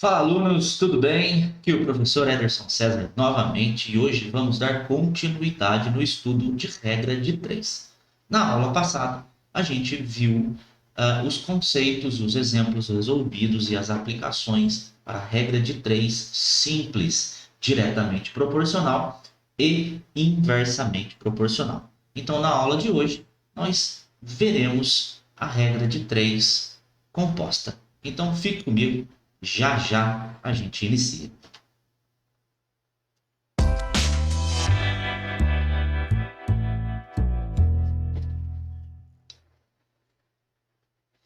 Fala, alunos, tudo bem? Aqui é o professor Ederson César novamente e hoje vamos dar continuidade no estudo de regra de três. Na aula passada, a gente viu os conceitos, os exemplos resolvidos e as aplicações para a regra de três simples, diretamente proporcional e inversamente proporcional. Então, na aula de hoje, nós veremos a regra de três composta. Então, fique comigo. Já já a gente inicia.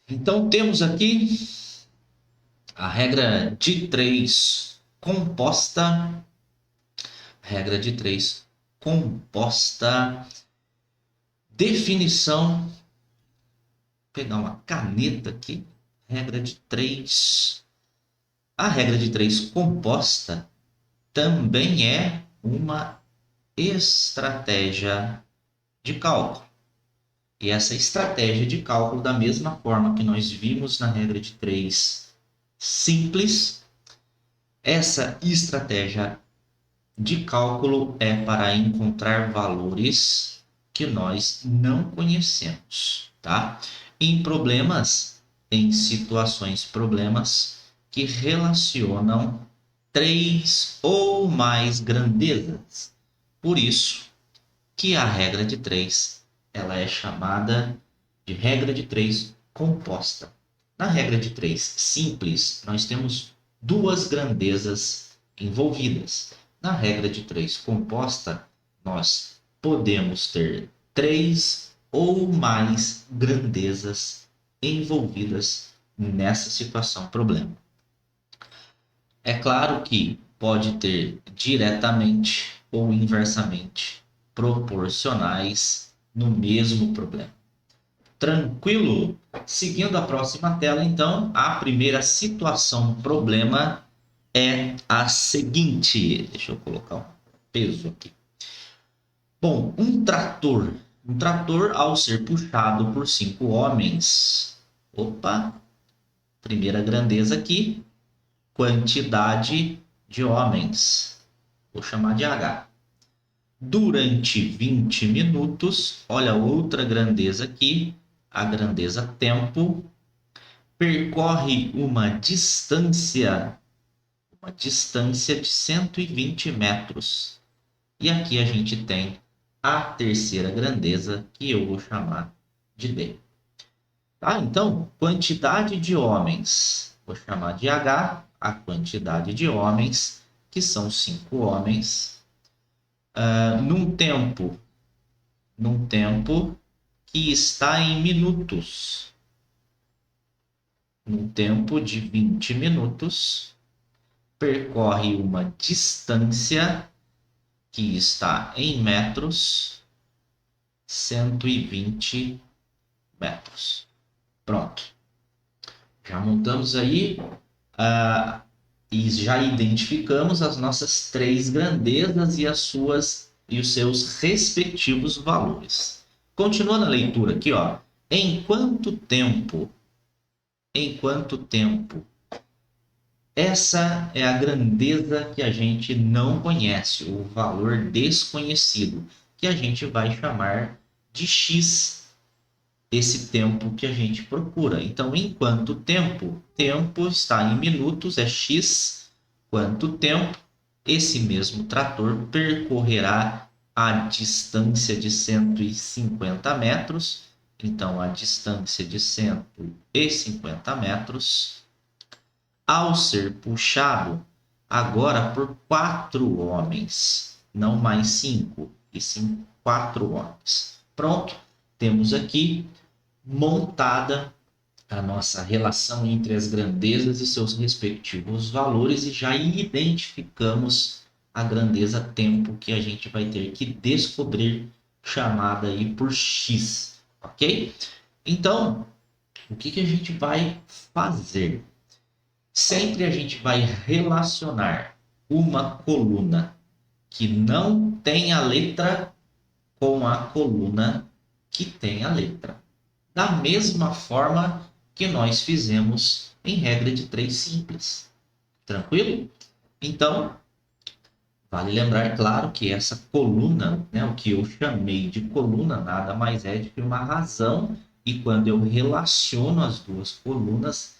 Então temos aqui a regra de três composta. Regra de três composta. Definição. Vou pegar uma caneta aqui. Regra de três. A regra de três composta também é uma estratégia de cálculo. E essa estratégia de cálculo, da mesma forma que nós vimos na regra de três simples, essa estratégia de cálculo é para encontrar valores que nós não conhecemos, tá? Em problemas, em situações problemas que relacionam três ou mais grandezas. Por isso que a regra de três ela é chamada de regra de três composta. Na regra de três simples, nós temos duas grandezas envolvidas. Na regra de três composta, nós podemos ter três ou mais grandezas envolvidas nessa situação problema. É claro que pode ter diretamente ou inversamente proporcionais no mesmo problema. Tranquilo? Seguindo a próxima tela, então, a primeira situação problema é a seguinte. Deixa eu colocar um peso aqui. Bom, um trator ao ser puxado por 5 homens. Opa, primeira grandeza aqui, quantidade de homens. Vou chamar de H. Durante 20 minutos, olha outra grandeza aqui, a grandeza tempo, percorre uma distância de 120 metros. E aqui a gente tem a terceira grandeza, que eu vou chamar de D. Tá? Então, quantidade de homens, vou chamar de H, a quantidade de homens, que são 5 homens, num tempo que está em minutos, num tempo de 20 minutos, percorre uma distância que está em metros, 120 metros. Pronto. Já montamos aí e já identificamos as nossas três grandezas e os seus respectivos valores. Continuando a leitura aqui, ó. Em quanto tempo? Essa é a grandeza que a gente não conhece, o valor desconhecido, que a gente vai chamar de x, esse tempo que a gente procura. Então, em quanto tempo? Tempo está em minutos, é x. Quanto tempo? Esse mesmo trator percorrerá a distância de 150 metros. Então, a distância de 150 metros, ao ser puxado agora por 4 homens, não mais 5, e sim 4 homens. Pronto, temos aqui montada a nossa relação entre as grandezas e seus respectivos valores e já identificamos a grandeza tempo que a gente vai ter que descobrir, chamada aí por x, ok? Então, o que a gente vai fazer? Sempre a gente vai relacionar uma coluna que não tem a letra com a coluna que tem a letra. Da mesma forma que nós fizemos em regra de três simples. Tranquilo? Então, vale lembrar, claro, que essa coluna, né, o que eu chamei de coluna, nada mais é do que uma razão, e quando eu relaciono as duas colunas,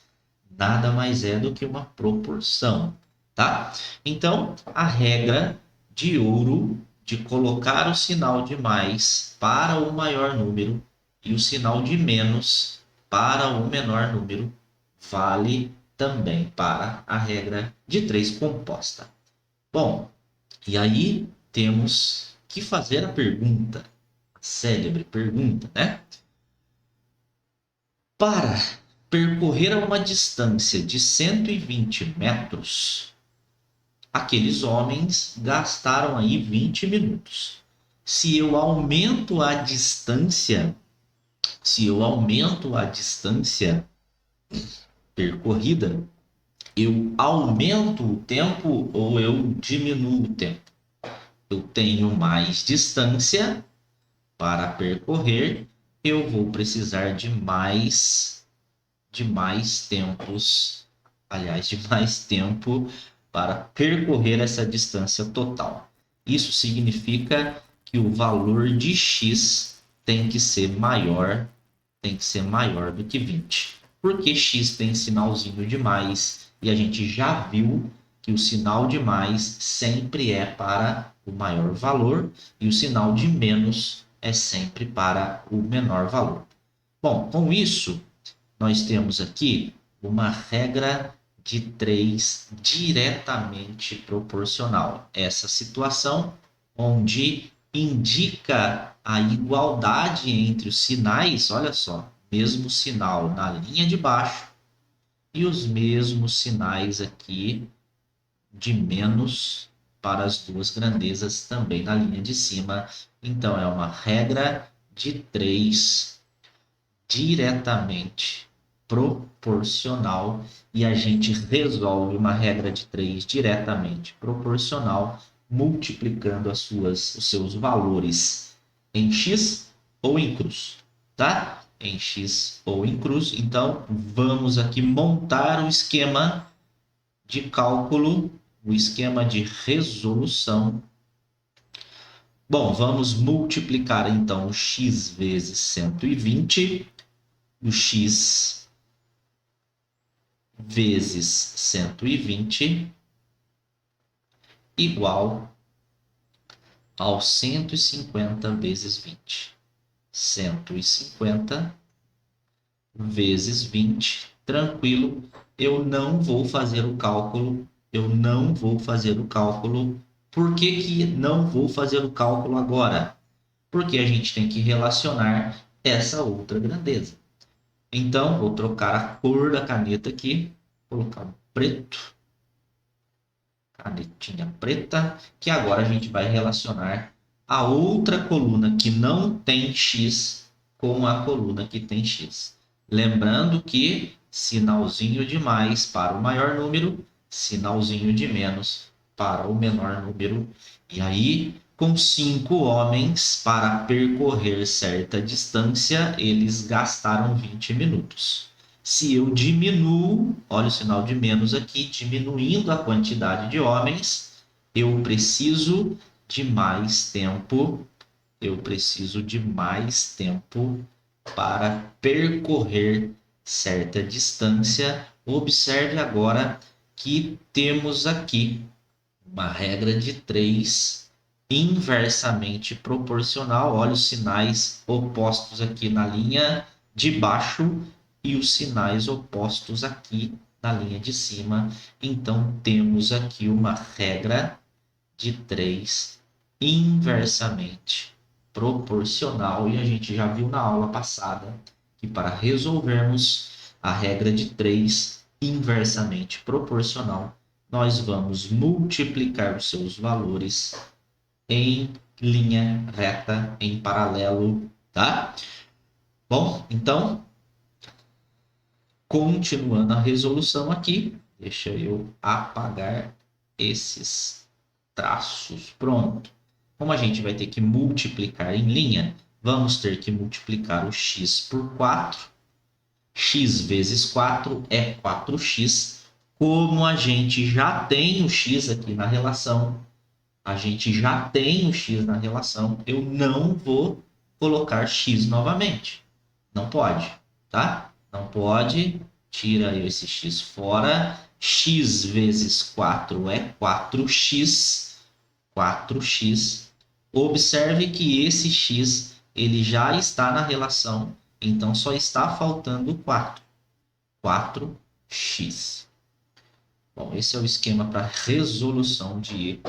nada mais é do que uma proporção, tá? Então, a regra de ouro de colocar o sinal de mais para o maior número e o sinal de menos para o menor número vale também para a regra de 3 composta. Bom, e aí temos que fazer a pergunta, a célebre pergunta, né? Para percorrer uma distância de 120 metros, aqueles homens gastaram aí 20 minutos. Se eu aumento a distância, se eu aumento a distância percorrida, eu aumento o tempo ou eu diminuo o tempo? Eu tenho mais distância para percorrer, eu vou precisar de mais tempos, aliás, de mais tempo para percorrer essa distância total. Isso significa que o valor de x tem que ser maior do que 20. Porque x tem sinalzinho de mais e a gente já viu que o sinal de mais sempre é para o maior valor e o sinal de menos é sempre para o menor valor. Bom, com isso, nós temos aqui uma regra de 3 diretamente proporcional. Essa situação onde indica a igualdade entre os sinais, olha só, mesmo sinal na linha de baixo e os mesmos sinais aqui de menos para as duas grandezas também na linha de cima. Então, é uma regra de 3 diretamente proporcional e a gente resolve uma regra de 3 diretamente proporcional multiplicando os seus valores em x ou em cruz, tá? Em x ou em cruz. Então, vamos aqui montar o esquema de cálculo, o esquema de resolução. Bom, vamos multiplicar então o x vezes 120, o x vezes 120 igual ao 150 vezes 20. 150 vezes 20, tranquilo, eu não vou fazer o cálculo, Por que não vou fazer o cálculo agora? Porque a gente tem que relacionar essa outra grandeza. Então, vou trocar a cor da caneta aqui, colocar um preto, canetinha preta, que agora a gente vai relacionar a outra coluna que não tem x com a coluna que tem x. Lembrando que sinalzinho de mais para o maior número, sinalzinho de menos para o menor número. E aí, com 5 homens para percorrer certa distância, eles gastaram 20 minutos. Se eu diminuo, olha o sinal de menos aqui, diminuindo a quantidade de homens, eu preciso de mais tempo, para percorrer certa distância. Observe agora que temos aqui uma regra de 3 inversamente proporcional. Olha os sinais opostos aqui na linha de baixo e os sinais opostos aqui na linha de cima. Então, temos aqui uma regra de 3 inversamente proporcional. E a gente já viu na aula passada que para resolvermos a regra de 3 inversamente proporcional, nós vamos multiplicar os seus valores em linha reta, em paralelo, tá? Bom, então, continuando a resolução aqui, deixa eu apagar esses traços. Pronto. Como a gente vai ter que multiplicar em linha, vamos ter que multiplicar o x por 4. X vezes 4 é 4x. como a gente já tem o x aqui na relação, eu não vou colocar x novamente. Não pode, tá? Não pode. Tira esse x fora. X vezes 4 é 4x. 4x. Observe que esse x ele já está na relação, então só está faltando 4. 4x. Bom, esse é o esquema para resolução de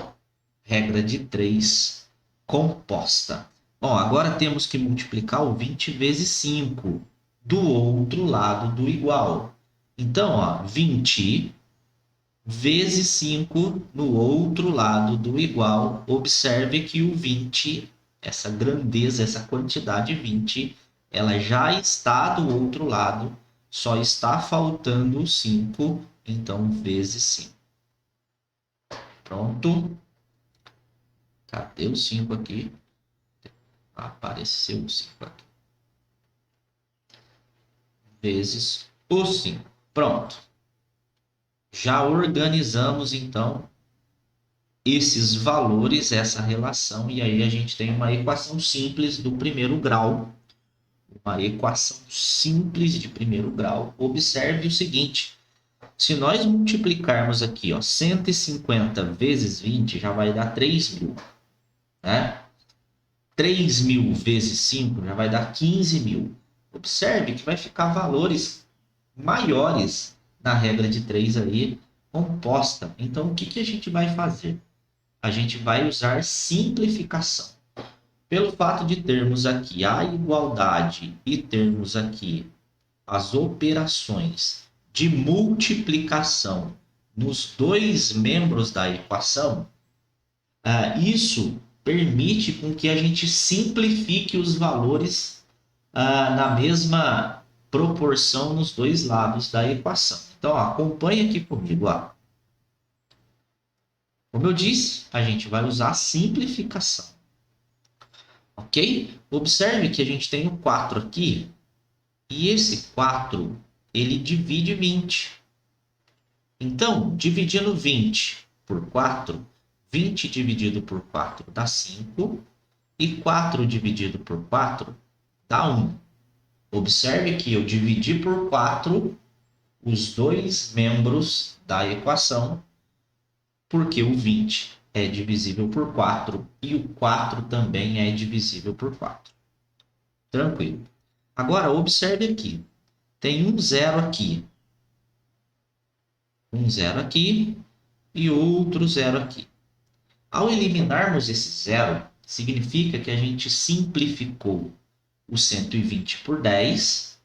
regra de 3 composta. Bom, agora temos que multiplicar o 20 vezes 5 do outro lado do igual. Então, ó, 20 vezes 5 no outro lado do igual. Observe que o 20, essa grandeza, essa quantidade 20, ela já está do outro lado, só está faltando o 5, então vezes 5. Pronto. Cadê o 5 aqui? Apareceu o 5 aqui. Vezes o 5. Pronto. Já organizamos, então, esses valores, essa relação, e aí a gente tem uma equação simples do primeiro grau. Uma equação simples de primeiro grau. Observe o seguinte. Se nós multiplicarmos aqui, ó, 150 vezes 20, já vai dar 3.000. Né? 3.000 vezes 5 já vai dar 15.000. Observe que vai ficar valores maiores na regra de 3 aí composta. Então, o que a gente vai fazer? A gente vai usar simplificação. Pelo fato de termos aqui a igualdade e termos aqui as operações de multiplicação nos dois membros da equação, isso permite com que a gente simplifique os valores na mesma proporção nos dois lados da equação. Então, ó, acompanhe aqui comigo. Ó. Como eu disse, a gente vai usar a simplificação. Ok? Observe que a gente tem o 4 aqui, e esse 4, ele divide 20. Então, dividindo 20 por 4, 20 dividido por 4 dá 5, e 4 dividido por 4 dá 1. Observe que eu dividi por 4 os dois membros da equação, porque o 20 é divisível por 4 e o 4 também é divisível por 4. Tranquilo. Agora, observe aqui. Tem um 0 aqui. Um 0 aqui e outro 0 aqui. Ao eliminarmos esse 0, significa que a gente simplificou o 120 por 10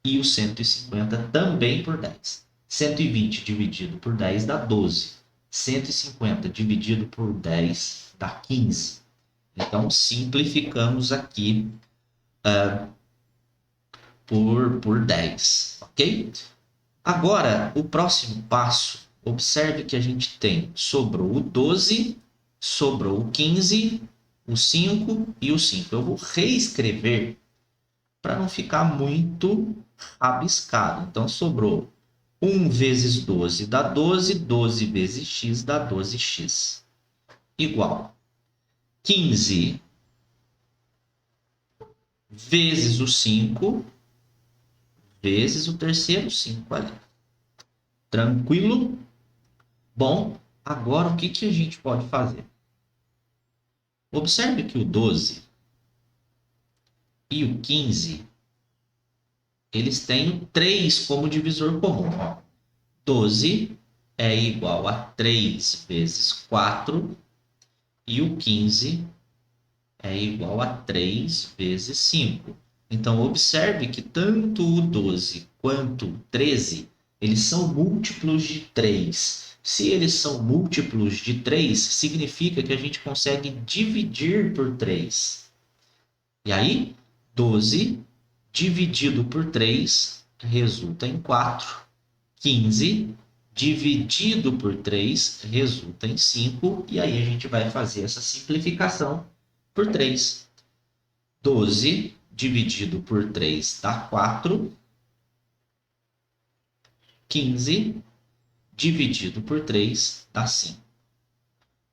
e o 150 também por 10. 120 dividido por 10 dá 12. 150 dividido por 10 dá 15. Então, simplificamos aqui por 10, ok? Agora, o próximo passo, observe que a gente tem, sobrou o 12, sobrou o 15, o 5 e o 5. Eu vou reescrever para não ficar muito rabiscado. Então, sobrou 1 vezes 12 dá 12, 12 vezes x dá 12x. Igual 15 vezes o 5 vezes o terceiro 5 ali. Tranquilo? Bom, agora o que a gente pode fazer? Observe que o 12 e o 15, eles têm o 3 como divisor comum. Ó. 12 é igual a 3 vezes 4 e o 15 é igual a 3 vezes 5. Então, observe que tanto o 12 quanto o 13, eles são múltiplos de 3. Se eles são múltiplos de 3, significa que a gente consegue dividir por 3. E aí, 12 dividido por 3 resulta em 4. 15 dividido por 3 resulta em 5. E aí a gente vai fazer essa simplificação por 3. 12 dividido por 3 dá 4. 15 dividido por 3 dá 5.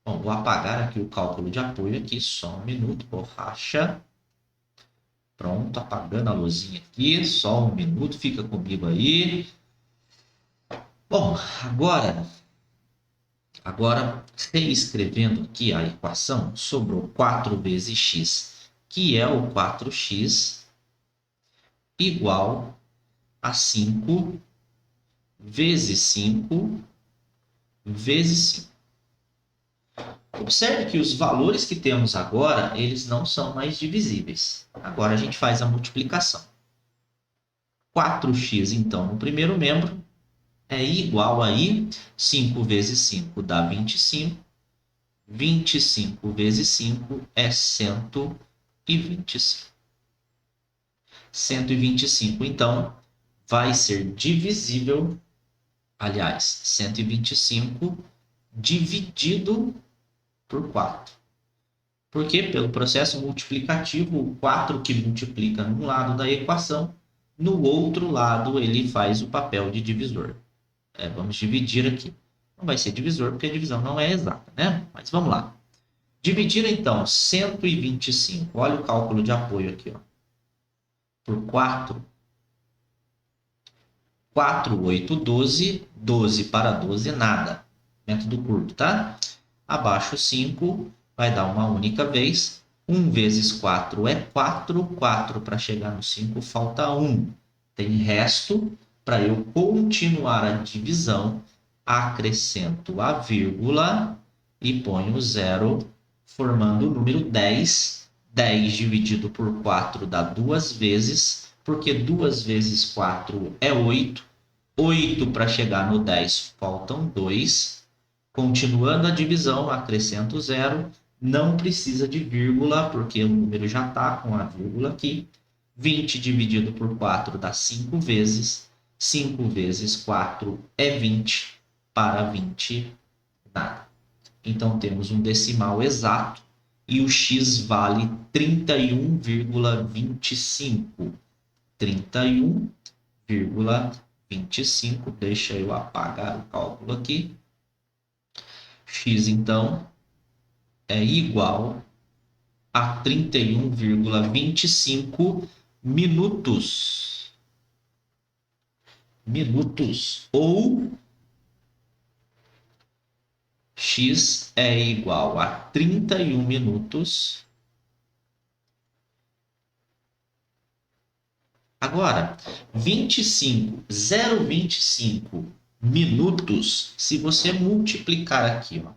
Bom, vou apagar aqui o cálculo de apoio aqui, só um minuto, borracha. Pronto, apagando a luzinha aqui, só um minuto, fica comigo aí. Bom, agora reescrevendo aqui a equação, sobrou 4 vezes x, que é o 4x, igual a 5 vezes 5 vezes 5. Observe que os valores que temos agora, eles não são mais divisíveis. Agora a gente faz a multiplicação. 4x, então, no primeiro membro, é igual aí, 5 vezes 5 dá 25. 25 vezes 5 é 125. 125, então, vai ser divisível, aliás, 125 dividido por 4. Porque pelo processo multiplicativo, o 4 que multiplica num lado da equação, no outro lado ele faz o papel de divisor. Vamos dividir aqui. Não vai ser divisor, porque a divisão não é exata, né? Mas vamos lá. Dividir, então, 125. Olha o cálculo de apoio aqui, ó. Por 4. 4, 8, 12. 12 para 12, nada. Método curto, tá? Abaixo 5, vai dar uma única vez. 1 vezes 4 é 4. 4 para chegar no 5, falta 1. Tem resto. Para eu continuar a divisão, acrescento a vírgula e ponho 0, formando o número 10. 10 dividido por 4 dá 2 vezes, porque 2 vezes 4 é 8. 8 para chegar no 10, faltam 2. Continuando a divisão, acrescento 0. Não precisa de vírgula, porque o número já está com a vírgula aqui. 20 dividido por 4 dá 5 vezes. 5 vezes 4 é 20. Para 20, nada. Então, temos um decimal exato e o x vale 31,25. 31,25. Deixa eu apagar o cálculo aqui. X, então, é igual a 31,25 minutos. Ou x é igual a 31 minutos. Agora, 0,25 minutos, se você multiplicar aqui, ó.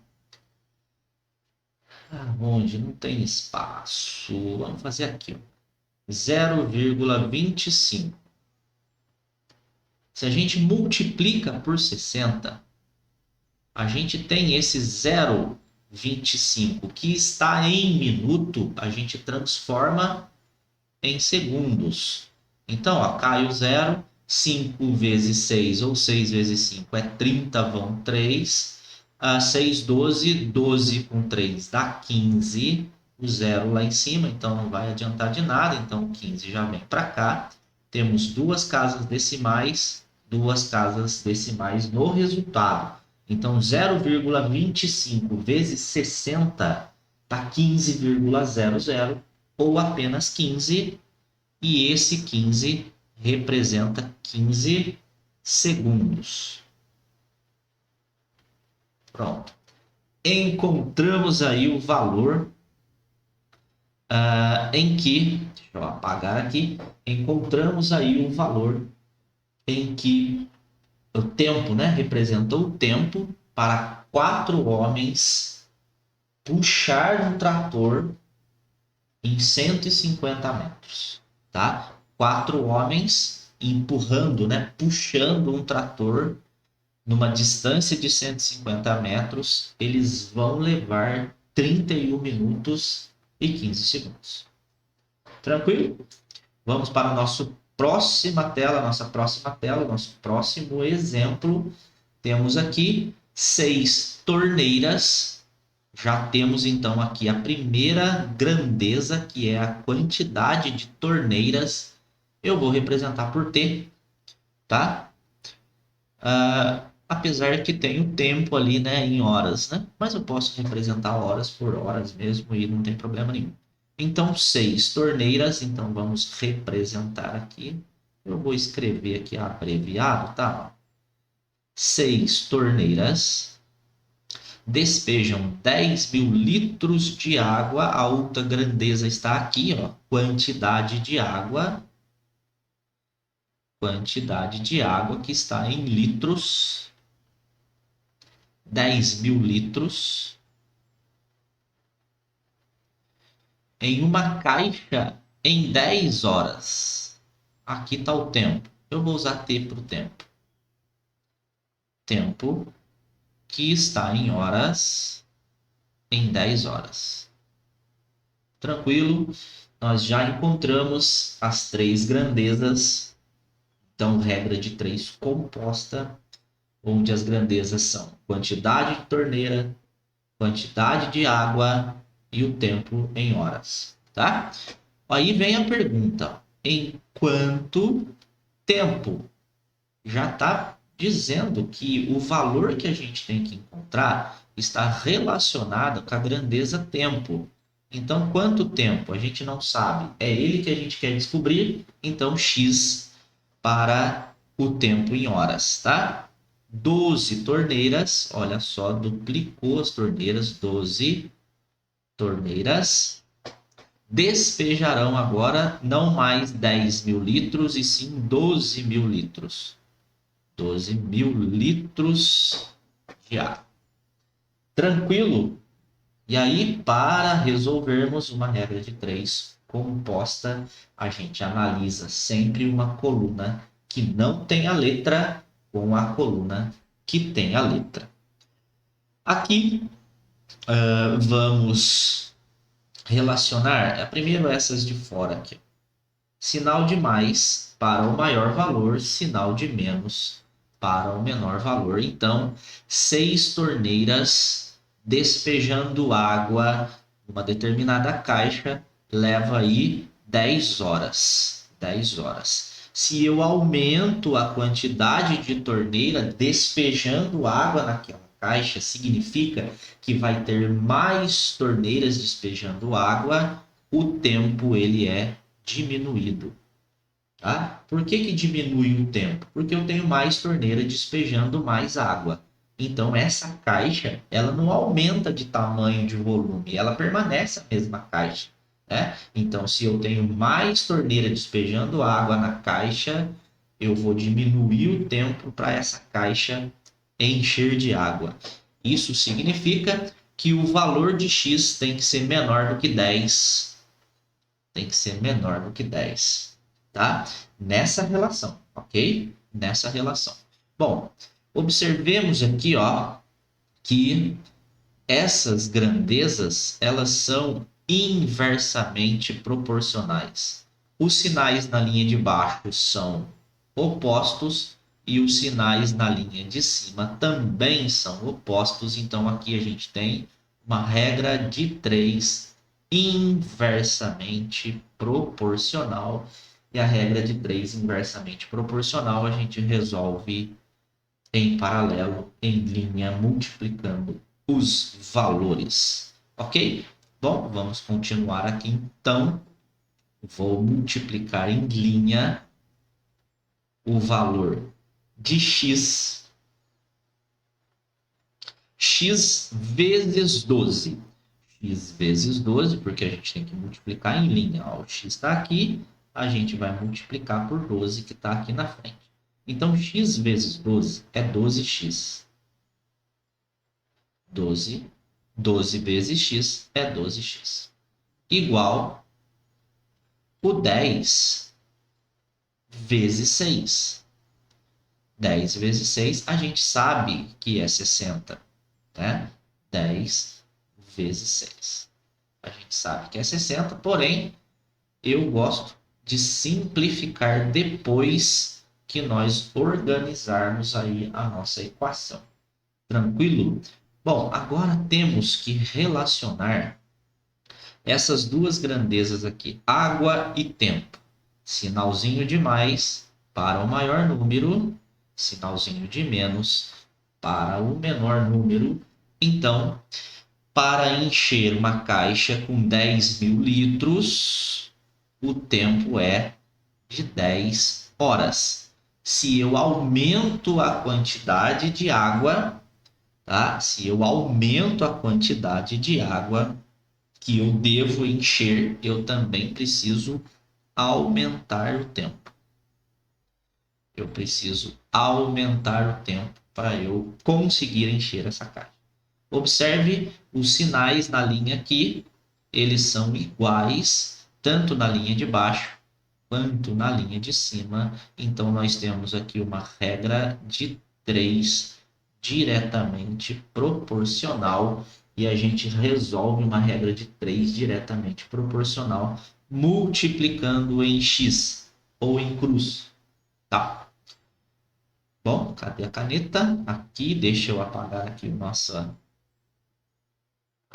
Onde não tem espaço, vamos fazer aqui, ó. 0,25. Se a gente multiplica por 60, a gente tem esse 0,25 que está em minuto, a gente transforma em segundos. Então, ó, cai o 0, 5 vezes 6 ou 6 vezes 5 é 30, vão 3. 6, 12, 12 com 3 dá 15. O 0 lá em cima, então não vai adiantar de nada, então 15 já vem para cá. Temos duas casas decimais no resultado. Então, 0,25 vezes 60 dá 15,00 ou apenas 15, e esse 15 representa 15 segundos. Pronto. Encontramos aí o valor em que, deixa eu apagar aqui, encontramos aí o valor em que o tempo, né, representou o tempo para 4 homens puxar um trator em 150 metros, tá? 4 homens empurrando, né, puxando um trator numa distância de 150 metros, eles vão levar 31 minutos e 15 segundos. Tranquilo? Vamos para a nossa próxima tela, nosso próximo exemplo. Temos aqui 6 torneiras. Já temos então aqui a primeira grandeza, que é a quantidade de torneiras. Eu vou representar por T, tá? apesar que tem o tempo ali, né, em horas, né? Mas eu posso representar horas por horas mesmo e não tem problema nenhum. Então, 6 torneiras, então vamos representar aqui. Eu vou escrever aqui abreviado, tá? 6 torneiras despejam 10.000 litros de água. A outra grandeza está aqui, ó, quantidade de água que está em litros, 10.000 litros, em uma caixa em 10 horas. Aqui está o tempo. Eu vou usar T para o tempo. Tempo que está em horas em 10 horas. Tranquilo? Nós já encontramos as 3 grandezas. Então, regra de 3 composta, onde as grandezas são quantidade de torneira, quantidade de água e o tempo em horas, tá? Aí vem a pergunta: em quanto tempo? Já está dizendo que o valor que a gente tem que encontrar está relacionado com a grandeza tempo. Então, quanto tempo? A gente não sabe. É ele que a gente quer descobrir. Então, x para o tempo em horas, tá? 12 torneiras, olha só, duplicou as torneiras, 12 torneiras despejarão agora não mais 10.000 litros, e sim 12.000 litros. 12.000 litros de água. Tranquilo? E aí, para resolvermos uma regra de 3 composta, a gente analisa sempre uma coluna que não tem a letra com a coluna que tem a letra. Aqui, vamos relacionar, primeiro essas de fora aqui. Sinal de mais para o maior valor, sinal de menos para o menor valor. Então, 6 torneiras despejando água numa determinada caixa leva aí 10 horas. 10 horas. Se eu aumento a quantidade de torneira despejando água naquela caixa, significa que vai ter mais torneiras despejando água, o tempo ele é diminuído. Tá? Por que diminui o tempo? Porque eu tenho mais torneira despejando mais água. Então, essa caixa ela não aumenta de tamanho, de volume, ela permanece a mesma caixa. Né? Então, se eu tenho mais torneira despejando água na caixa, eu vou diminuir o tempo para essa caixa encher de água. Isso significa que o valor de x tem que ser menor do que 10. Tem que ser menor do que 10. Tá? Nessa relação, ok? Nessa relação. Bom, observemos aqui, ó, que essas grandezas, elas são inversamente proporcionais. Os sinais na linha de baixo são opostos e os sinais na linha de cima também são opostos. Então, aqui a gente tem uma regra de 3 inversamente proporcional. E a regra de 3 inversamente proporcional a gente resolve em paralelo, em linha, multiplicando os valores. Ok? Bom, vamos continuar aqui então. Vou multiplicar em linha o valor de x. X vezes 12. X vezes 12, porque a gente tem que multiplicar em linha. Ó, o x está aqui, a gente vai multiplicar por 12, que está aqui na frente. Então, x vezes 12 é 12x. 12 vezes x é 12x. Igual o 10 vezes 6. 10 vezes 6, a gente sabe que é 60. Né? 10 vezes 6. A gente sabe que é 60, porém, eu gosto de simplificar depois que nós organizarmos aí a nossa equação. Tranquilo? Bom, agora temos que relacionar essas duas grandezas aqui, água e tempo. Sinalzinho de mais para o maior número, sinalzinho de menos para o menor número. Então, para encher uma caixa com 10.000 litros, o tempo é de 10 horas. Se eu aumento a quantidade de água, tá? Se eu aumento a quantidade de água que eu devo encher, eu também preciso aumentar o tempo. Eu preciso aumentar o tempo para eu conseguir encher essa caixa. Observe os sinais na linha aqui, eles são iguais, tanto na linha de baixo quanto na linha de cima. Então, nós temos aqui uma regra de 3 diretamente proporcional e a gente resolve uma regra de 3 diretamente proporcional multiplicando em x ou em cruz, tá? Bom, cadê a caneta? Aqui, deixa eu apagar aqui a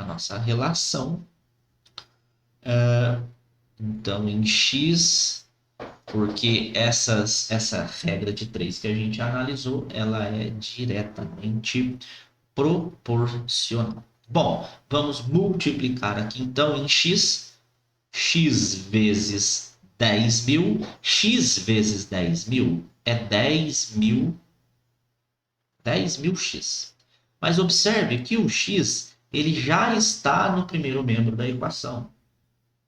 nossa relação. Então, em x, porque essa regra de 3 que a gente analisou, ela é diretamente proporcional. Bom, vamos multiplicar aqui então em x. X vezes 10.000. X vezes 10.000 é 10.000x. Mas observe que o x ele já está no primeiro membro da equação.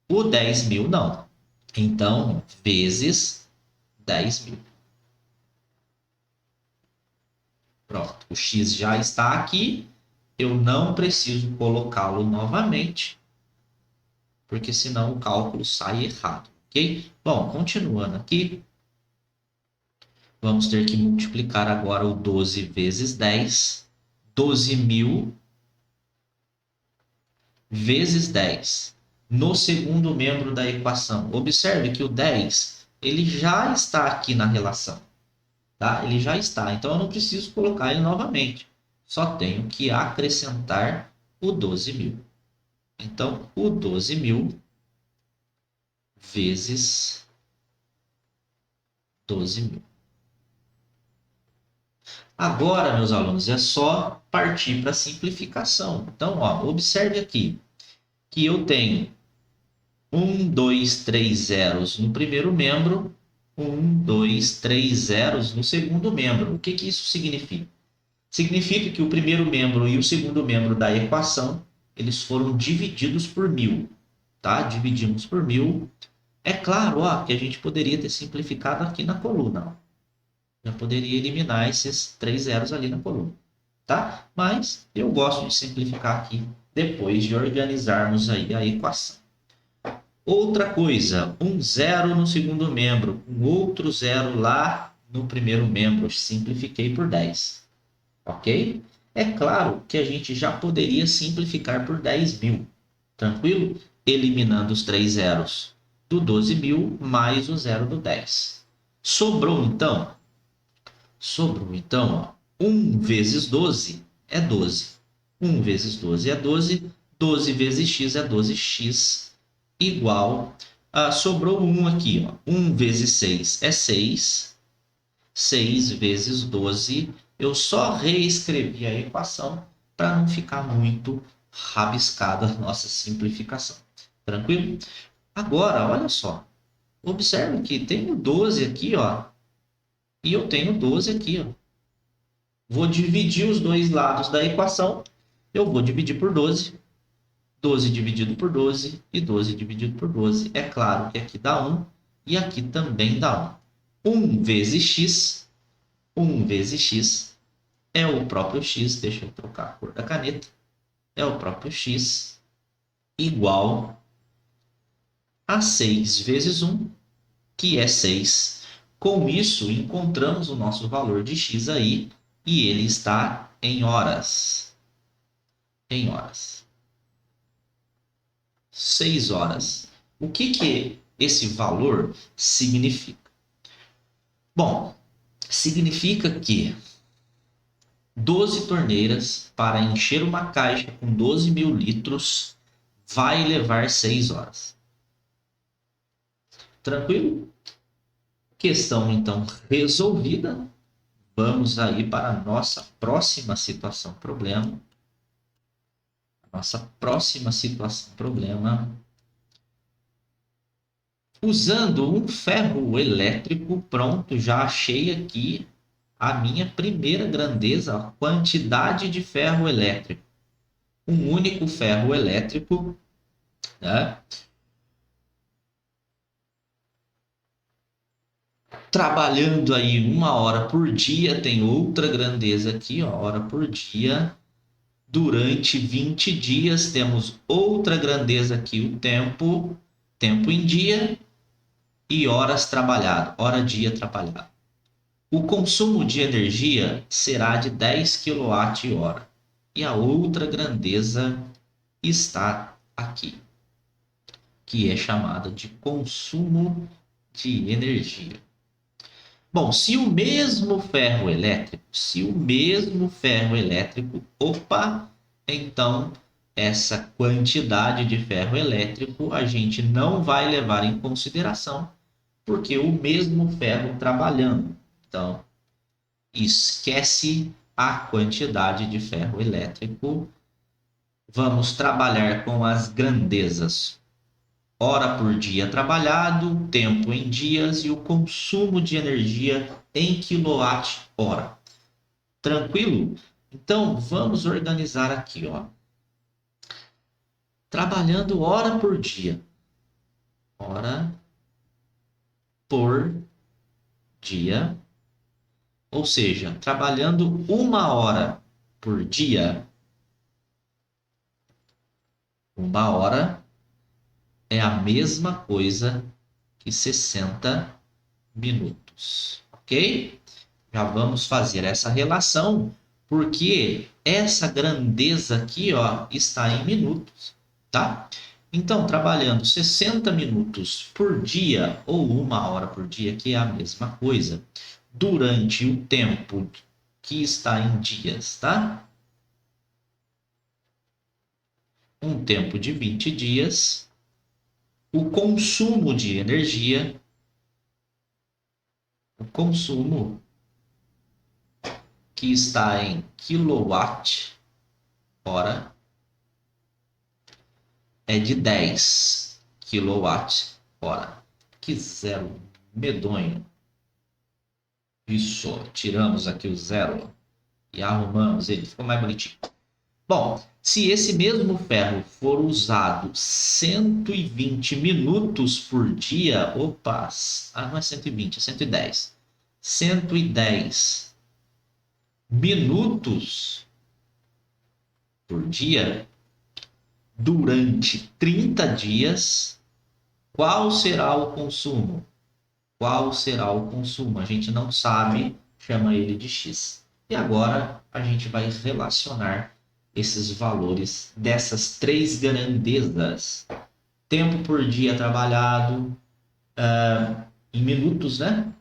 O 10.000 não. Então, vezes 10.000. Pronto, o x já está aqui. Eu não preciso colocá-lo novamente, porque senão o cálculo sai errado, ok? Bom, continuando aqui, vamos ter que multiplicar agora o 12 vezes 10. 12.000 vezes 10. No segundo membro da equação. Observe que o 10 ele já está aqui na relação. Tá? Ele já está. Então, eu não preciso colocar ele novamente. Só tenho que acrescentar o 12.000. Então, o 12.000 vezes 12.000. Agora, meus alunos, é só partir para a simplificação. Então, ó, observe aqui que eu tenho 1, 2, 3 zeros no primeiro membro, 1, 2, 3 zeros no segundo membro. O que isso significa? Significa que o primeiro membro e o segundo membro da equação, eles foram divididos por 1.000. Tá? Dividimos por 1.000. É claro, ó, que a gente poderia ter simplificado aqui na coluna. Ó. Já poderia eliminar esses 3 zeros ali na coluna. Tá? Mas eu gosto de simplificar aqui depois de organizarmos aí a equação. Outra coisa, um zero no segundo membro, um outro zero lá no primeiro membro. Simplifiquei por 10. Ok? É claro que a gente já poderia simplificar por 10.000. Tranquilo? Eliminando os 3 zeros do 12.000 mais o zero do 10. Sobrou então, ó, 1 vezes 12 é 12. 1 vezes 12 é 12. 12 vezes x é 12x igual sobrou 1 aqui. Ó. 1 vezes 6 é 6. 6 vezes 12. Eu só reescrevi a equação para não ficar muito rabiscada a nossa simplificação. Tranquilo? Agora, olha só. Observe que tenho 12 aqui, ó. E eu tenho 12 aqui, ó. Vou dividir os dois lados da equação. Eu vou dividir por 12. 12 dividido por 12 e 12 dividido por 12. É claro que aqui dá 1 e aqui também dá 1. 1 vezes x. 1 vezes x é o próprio x. Deixa eu trocar a cor da caneta. É o próprio x igual a 6 vezes 1, que é 6. Com isso, encontramos o nosso valor de x aí e ele está em horas. Em horas. 6 horas. O que esse valor significa? Bom, significa que 12 torneiras para encher uma caixa com 12.000 litros vai levar 6 horas. Tranquilo? Questão, então, resolvida. Vamos aí para a nossa próxima situação problema. Nossa próxima situação problema. Usando um ferro elétrico, pronto, já achei aqui a minha primeira grandeza, a quantidade de ferro elétrico. Um único ferro elétrico, né? Trabalhando aí 1 hora por dia, tem outra grandeza aqui, ó, hora por dia. Durante 20 dias, temos outra grandeza aqui, o tempo, tempo em dia e horas trabalhado, hora-dia trabalhado. O consumo de energia será de 10 kWh. E a outra grandeza está aqui, que é chamada de consumo de energia. Bom, se o mesmo ferro elétrico, opa, então essa quantidade de ferro elétrico a gente não vai levar em consideração, porque o mesmo ferro trabalhando. Então, esquece a quantidade de ferro elétrico. Vamos trabalhar com as grandezas: hora por dia trabalhado, tempo em dias e o consumo de energia em quilowatt-hora. Tranquilo? Então, vamos organizar aqui, ó. Trabalhando hora por dia. Hora por dia. Ou seja, trabalhando 1 hora por dia. 1 hora é a mesma coisa que 60 minutos, ok? Já vamos fazer essa relação, porque essa grandeza aqui, ó, está em minutos, tá? Então, trabalhando 60 minutos por dia ou 1 hora por dia, que é a mesma coisa, durante o tempo que está em dias, tá? Um tempo de 20 dias, o consumo de energia, o consumo que está em quilowatt-hora é de 10 kWh. Que zero medonho. Isso, tiramos aqui o zero e arrumamos ele, ficou mais bonitinho. Bom, se esse mesmo ferro for usado 120 minutos por dia, opa, não é 120, é 110. 110 minutos por dia, durante 30 dias, qual será o consumo? Qual será o consumo? A gente não sabe, chama ele de X. E agora a gente vai relacionar esses valores dessas três grandezas. Tempo por dia trabalhado, em minutos, né?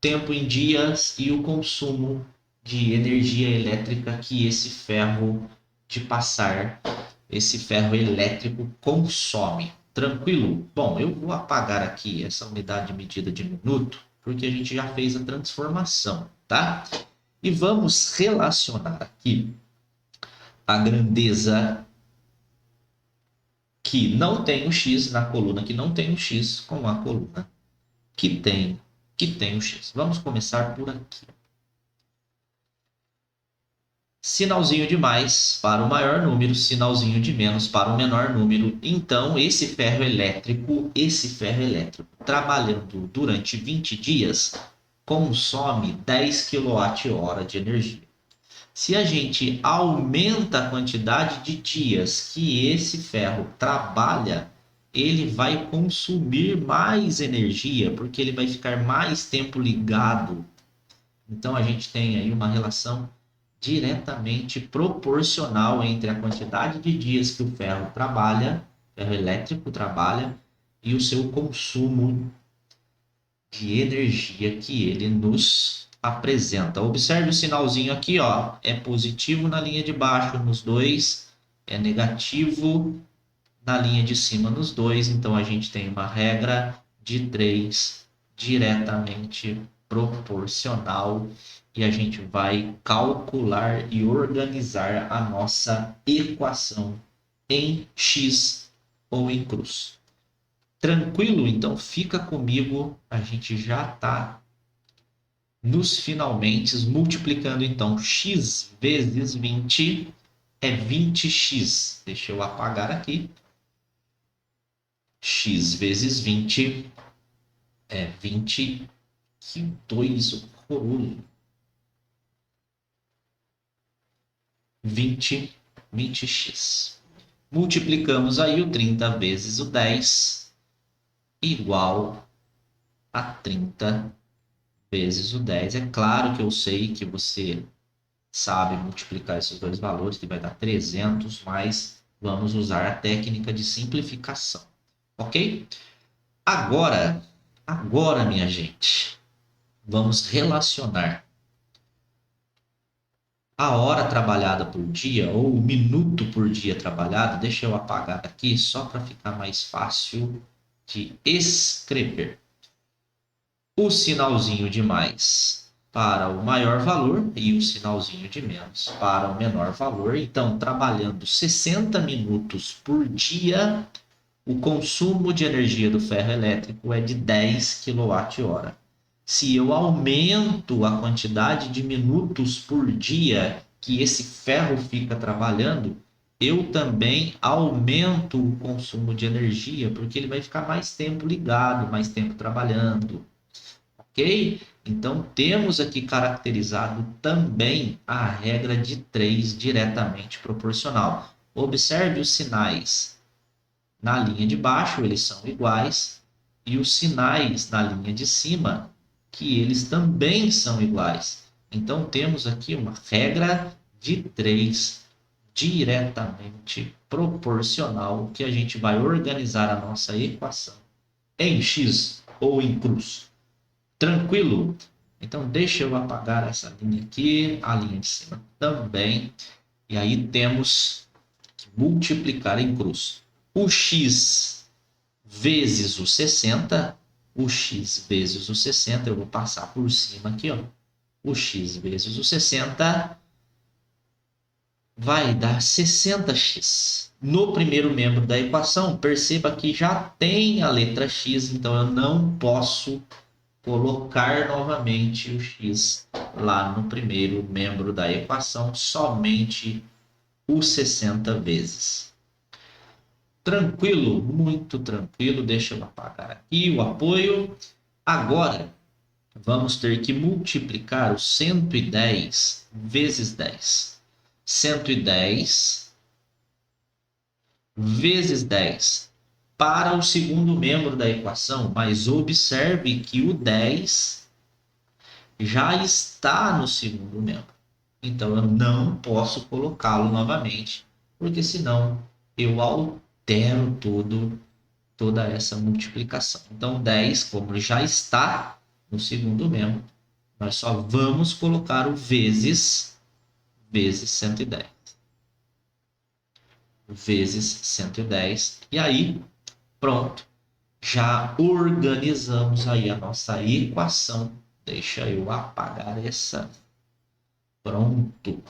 Tempo em dias e o consumo de energia elétrica que esse ferro de passar, esse ferro elétrico consome. Tranquilo? Bom, eu vou apagar aqui essa unidade de medida de minuto, porque a gente já fez a transformação, tá? E vamos relacionar aqui a grandeza que não tem o X, na coluna que não tem o X, com a coluna que tem o X. Vamos começar por aqui. Sinalzinho de mais para o maior número, sinalzinho de menos para o menor número. Então, esse ferro elétrico, trabalhando durante 20 dias, consome 10 kWh de energia. Se a gente aumenta a quantidade de dias que esse ferro trabalha, ele vai consumir mais energia, porque ele vai ficar mais tempo ligado. Então, a gente tem aí uma relação diretamente proporcional entre a quantidade de dias que o ferro elétrico trabalha, e o seu consumo de energia que ele nos apresenta. Observe o sinalzinho aqui, ó, é positivo na linha de baixo nos dois, é negativo na linha de cima nos dois, então a gente tem uma regra de 3 diretamente proporcional e a gente vai calcular e organizar a nossa equação em x ou em cruz. Tranquilo? Então fica comigo, a gente já está nos finalmente multiplicando. Então x vezes 20 é 20x. Deixa eu apagar aqui. X vezes 20 é 20. Que 2 horroroso. 20x. Multiplicamos aí o 30 vezes o 10 igual a 30 vezes o 10. É claro que eu sei que você sabe multiplicar esses dois valores, que vai dar 300, mas vamos usar a técnica de simplificação, ok? Agora, minha gente, vamos relacionar a hora trabalhada por dia ou o minuto por dia trabalhado. Deixa eu apagar aqui só para ficar mais fácil de escrever. O sinalzinho de mais para o maior valor e o sinalzinho de menos para o menor valor. Então, trabalhando 60 minutos por dia, o consumo de energia do ferro elétrico é de 10 kWh. Se eu aumento a quantidade de minutos por dia que esse ferro fica trabalhando, eu também aumento o consumo de energia, porque ele vai ficar mais tempo ligado, mais tempo trabalhando. Ok? Então, temos aqui caracterizado também a regra de 3 diretamente proporcional. Observe os sinais na linha de baixo, eles são iguais, e os sinais na linha de cima, que eles também são iguais. Então, temos aqui uma regra de 3 diretamente proporcional, que a gente vai organizar a nossa equação em x ou em cruz. Tranquilo? Então, deixa eu apagar essa linha aqui, a linha de cima também. E aí temos que multiplicar em cruz. O x vezes o 60, o x vezes o 60, eu vou passar por cima aqui, ó. O x vezes o 60 vai dar 60x. No primeiro membro da equação, perceba que já tem a letra x, então eu não posso colocar novamente o x lá no primeiro membro da equação, somente o 60 vezes. Tranquilo? Muito tranquilo. Deixa eu apagar aqui o apoio. Agora, vamos ter que multiplicar o 110 vezes 10. 110 vezes 10 para o segundo membro da equação, mas observe que o 10 já está no segundo membro. Então, eu não posso colocá-lo novamente, porque senão eu altero toda essa multiplicação. Então, 10, como já está no segundo membro, nós só vamos colocar o vezes 110. Vezes 110. E aí, pronto. Já organizamos aí a nossa equação. Deixa eu apagar essa. Pronto.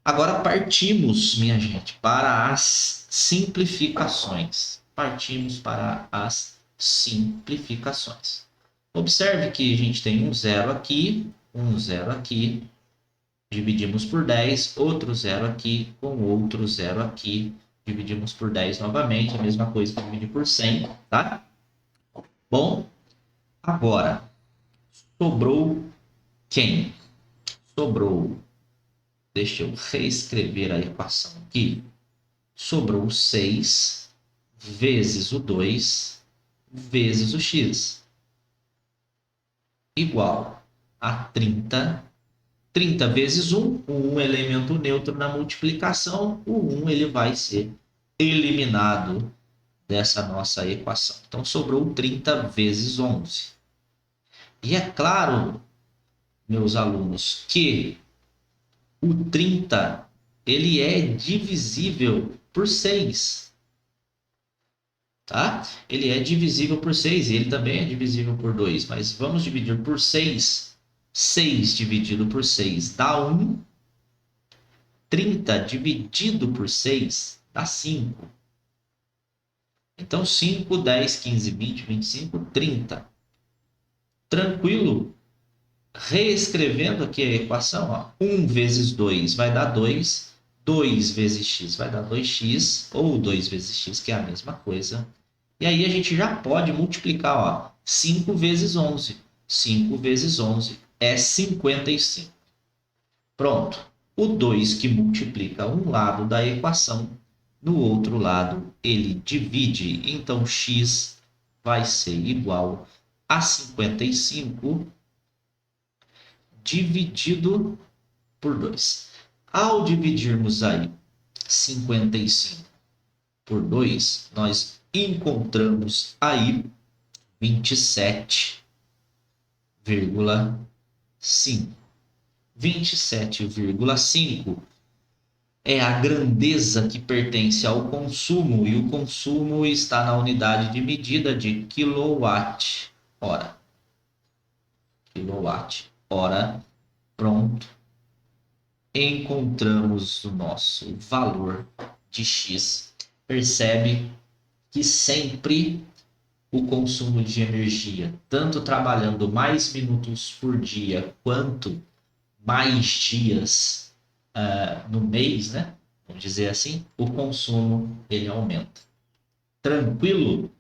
Agora partimos, minha gente, para as simplificações. Partimos para as simplificações. Observe que a gente tem um zero aqui, dividimos por 10, outro zero aqui, com outro zero aqui, dividimos por 10 novamente, a mesma coisa que dividir por 100, tá? Bom, agora, sobrou quem? Sobrou, deixa eu reescrever a equação aqui, sobrou 6 vezes o 2 vezes o x, igual a 30. 30 vezes 1, o 1 elemento neutro na multiplicação, o 1 ele vai ser eliminado dessa nossa equação. Então, sobrou 30 vezes 11. E é claro, meus alunos, que o 30 ele é divisível por 6. Tá? Ele é divisível por 6 e ele também é divisível por 2. Mas vamos dividir por 6 6 dividido por 6 dá 1. 30 dividido por 6 dá 5. Então, 5, 10, 15, 20, 25, 30. Tranquilo? Reescrevendo aqui a equação, ó, 1 vezes 2 vai dar 2. 2 vezes x vai dar 2x, ou 2 vezes x, que é a mesma coisa. E aí a gente já pode multiplicar, ó, 5 vezes 11. 5 vezes 11 é 55. Pronto. O 2 que multiplica um lado da equação, no outro lado ele divide. Então, x vai ser igual a 55 dividido por 2. Ao dividirmos aí 55 por 2, nós encontramos aí 27,5. 27,5 é a grandeza que pertence ao consumo, e o consumo está na unidade de medida de quilowatt-hora. Quilowatt-hora, pronto. Encontramos o nosso valor de x. Percebe que sempre o consumo de energia, tanto trabalhando mais minutos por dia, quanto mais dias no mês, né? Vamos dizer assim, o consumo ele aumenta. Tranquilo?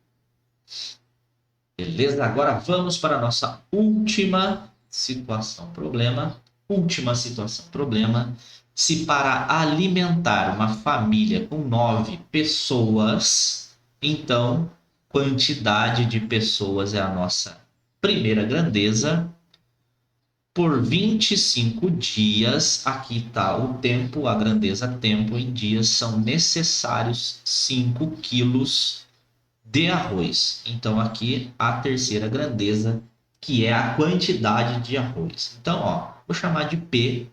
Beleza? Agora vamos para a nossa última situação problema. Última situação problema. Se para alimentar uma família com 9 pessoas, então quantidade de pessoas é a nossa primeira grandeza. Por 25 dias, aqui está o tempo, a grandeza tempo em dias, são necessários 5 quilos de arroz. Então, aqui a terceira grandeza, que é a quantidade de arroz. Então, ó, vou chamar de P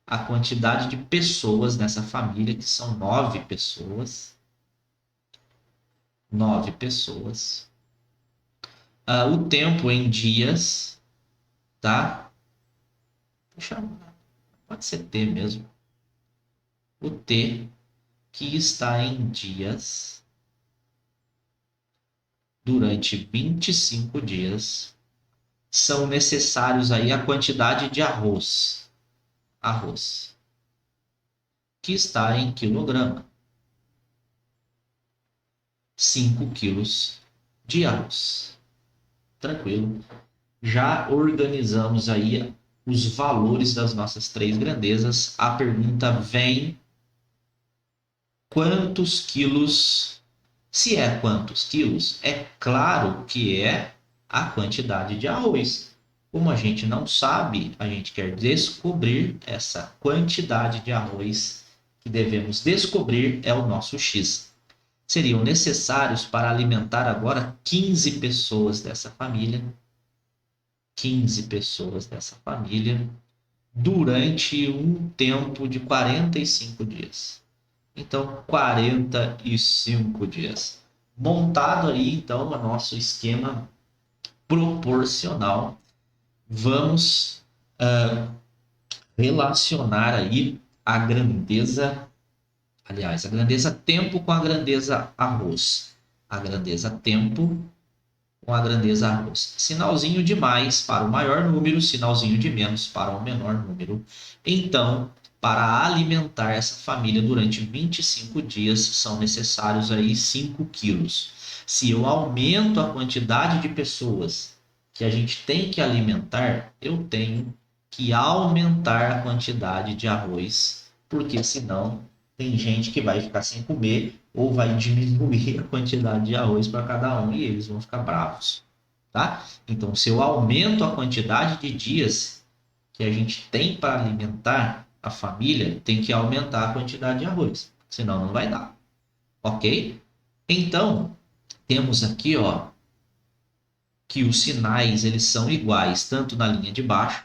a quantidade de pessoas nessa família, que são 9 pessoas. 9 pessoas. O tempo em dias, tá? Pode ser T mesmo. O T que está em dias durante 25 dias. São necessários aí a quantidade de arroz. Arroz. Que está em quilograma. 5 quilos de arroz. Tranquilo. Já organizamos aí os valores das nossas três grandezas. A pergunta vem: quantos quilos? Se é quantos quilos, é claro que é a quantidade de arroz. Como a gente não sabe, a gente quer descobrir essa quantidade de arroz que devemos descobrir, é o nosso X. Seriam necessários para alimentar agora 15 pessoas dessa família. 15 pessoas dessa família durante um tempo de 45 dias. Então, 45 dias. Montado aí, então, o nosso esquema proporcional, vamos relacionar aí a grandeza, aliás, a grandeza tempo com a grandeza arroz. A grandeza tempo com a grandeza arroz. Sinalzinho de mais para o maior número, sinalzinho de menos para o menor número. Então, para alimentar essa família durante 25 dias, são necessários aí 5 quilos. Se eu aumento a quantidade de pessoas que a gente tem que alimentar, eu tenho que aumentar a quantidade de arroz, porque senão tem gente que vai ficar sem comer ou vai diminuir a quantidade de arroz para cada um e eles vão ficar bravos, tá? Então, se eu aumento a quantidade de dias que a gente tem para alimentar a família, tem que aumentar a quantidade de arroz, senão não vai dar, ok? Então, temos aqui, ó, que os sinais eles são iguais tanto na linha de baixo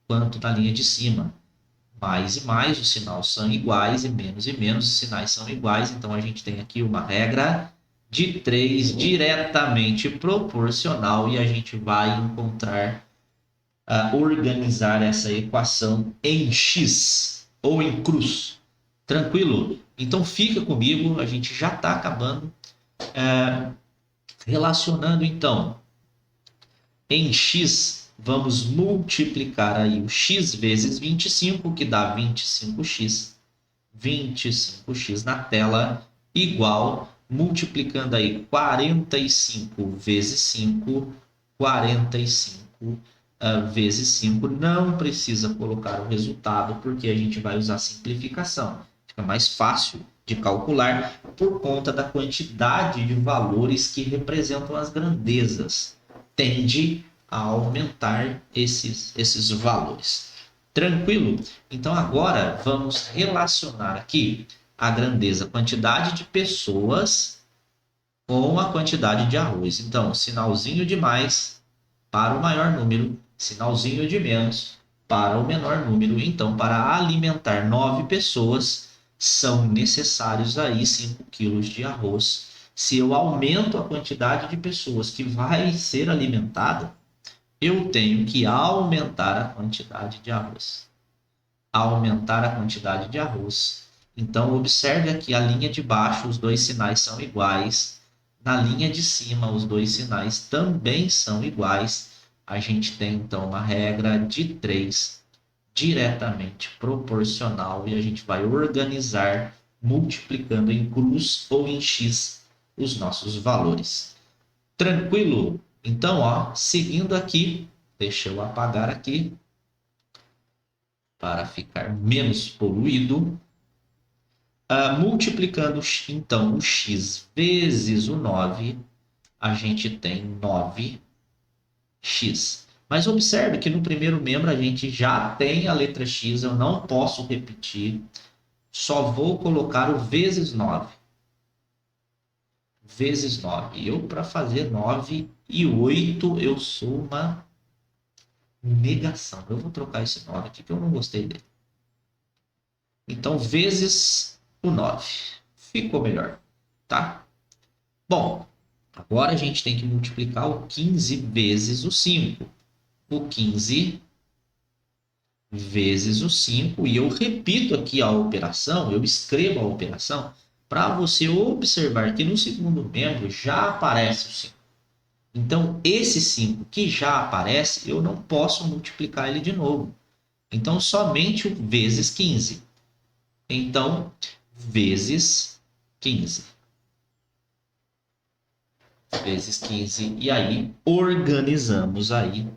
quanto na linha de cima. Mais e mais, os sinais são iguais, e menos os sinais são iguais. Então, a gente tem aqui uma regra de 3 diretamente proporcional, e a gente vai encontrar organizar essa equação em x ou em cruz. Tranquilo? Então fica comigo, a gente já está acabando. Relacionando então, em x, vamos multiplicar aí o x vezes 25, que dá 25x. 25x na tela, igual, multiplicando aí 45 vezes 5, 45 vezes 5. Não precisa colocar o resultado, porque a gente vai usar simplificação. Fica mais fácil de calcular por conta da quantidade de valores que representam as grandezas. Tende a aumentar esses valores. Tranquilo? Então agora vamos relacionar aqui a grandeza, quantidade de pessoas com a quantidade de arroz. Então, sinalzinho de mais para o maior número, sinalzinho de menos para o menor número. Então, para alimentar 9 pessoas, são necessários aí 5 quilos de arroz. Se eu aumento a quantidade de pessoas que vai ser alimentada, eu tenho que aumentar a quantidade de arroz. Aumentar a quantidade de arroz. Então, observe aqui a linha de baixo, os dois sinais são iguais. Na linha de cima, os dois sinais também são iguais. A gente tem, então, uma regra de 3 diretamente proporcional e a gente vai organizar multiplicando em cruz ou em x os nossos valores. Tranquilo? Então, ó, seguindo aqui, deixa eu apagar aqui para ficar menos poluído. Multiplicando, então, o x vezes o 9, a gente tem 9x. Mas observe que no primeiro membro a gente já tem a letra x, eu não posso repetir, só vou colocar o vezes 9. Vezes 9. Eu, para fazer 9 e 8, eu sou uma negação. Eu vou trocar esse 9 aqui que eu não gostei dele. Então, vezes o 9. Ficou melhor, tá? Bom, agora a gente tem que multiplicar o 15 vezes o 5. O 15 vezes o 5. E eu repito aqui a operação, eu escrevo a operação, para você observar que no segundo membro já aparece o 5. Então, esse 5 que já aparece, eu não posso multiplicar ele de novo. Então, somente o vezes 15. Então, vezes 15. Vezes 15. E aí, organizamos aí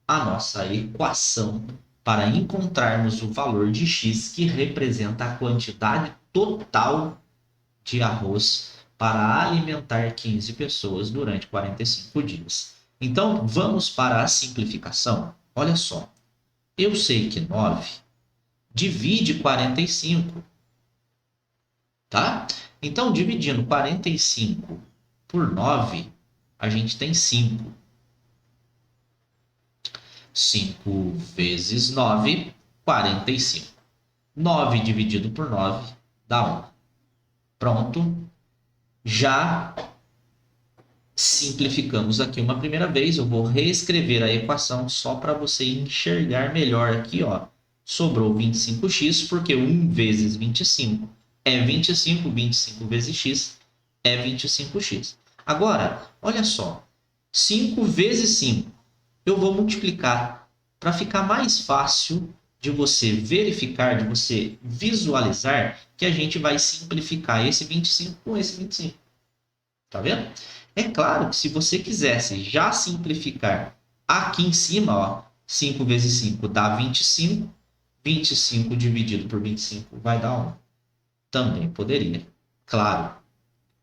a nossa equação para encontrarmos o valor de x que representa a quantidade total de arroz para alimentar 15 pessoas durante 45 dias. Então, vamos para a simplificação. Olha só, eu sei que 9 divide 45, tá? Então, dividindo 45 por 9, a gente tem 5. 5 vezes 9, 45. 9 dividido por 9 dá 1. Pronto. Já simplificamos aqui uma primeira vez. Eu vou reescrever a equação só para você enxergar melhor aqui, ó. Sobrou 25x, porque 1 vezes 25 é 25, 25 vezes x é 25x. Agora, olha só, 5 vezes 5, eu vou multiplicar para ficar mais fácil de você verificar, de você visualizar, que a gente vai simplificar esse 25 com esse 25. Tá vendo? É claro que se você quisesse já simplificar aqui em cima, ó, 5 vezes 5 dá 25, 25 dividido por 25 vai dar 1. Também poderia, claro.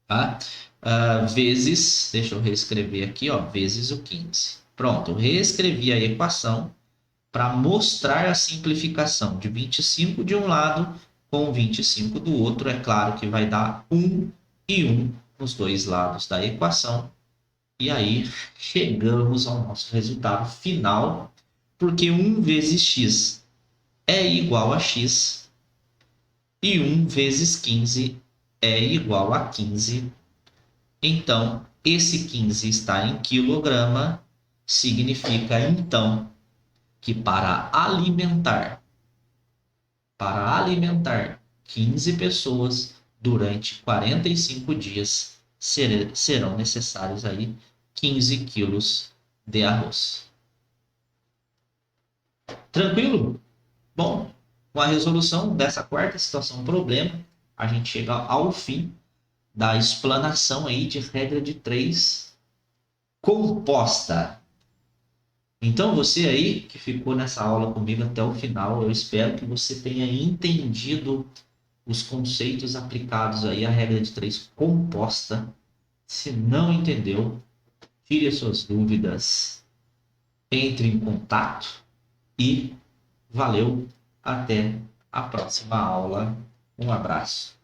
Tá? Vezes, deixa eu reescrever aqui, ó, vezes o 15. Pronto, eu reescrevi a equação para mostrar a simplificação de 25 de um lado com 25 do outro. É claro que vai dar 1 e 1 nos dois lados da equação. E aí chegamos ao nosso resultado final, porque 1 vezes x é igual a x e 1 vezes 15 é igual a 15. Então, esse 15 está em quilograma, significa então que para alimentar 15 pessoas durante 45 dias serão necessários aí 15 quilos de arroz. Tranquilo? Bom, com a resolução dessa quarta situação problema, a gente chega ao fim da explanação aí de regra de 3 composta. Então você aí que ficou nessa aula comigo até o final, eu espero que você tenha entendido os conceitos aplicados aí à regra de 3 composta. Se não entendeu, tire as suas dúvidas, entre em contato e valeu, até a próxima aula. Um abraço.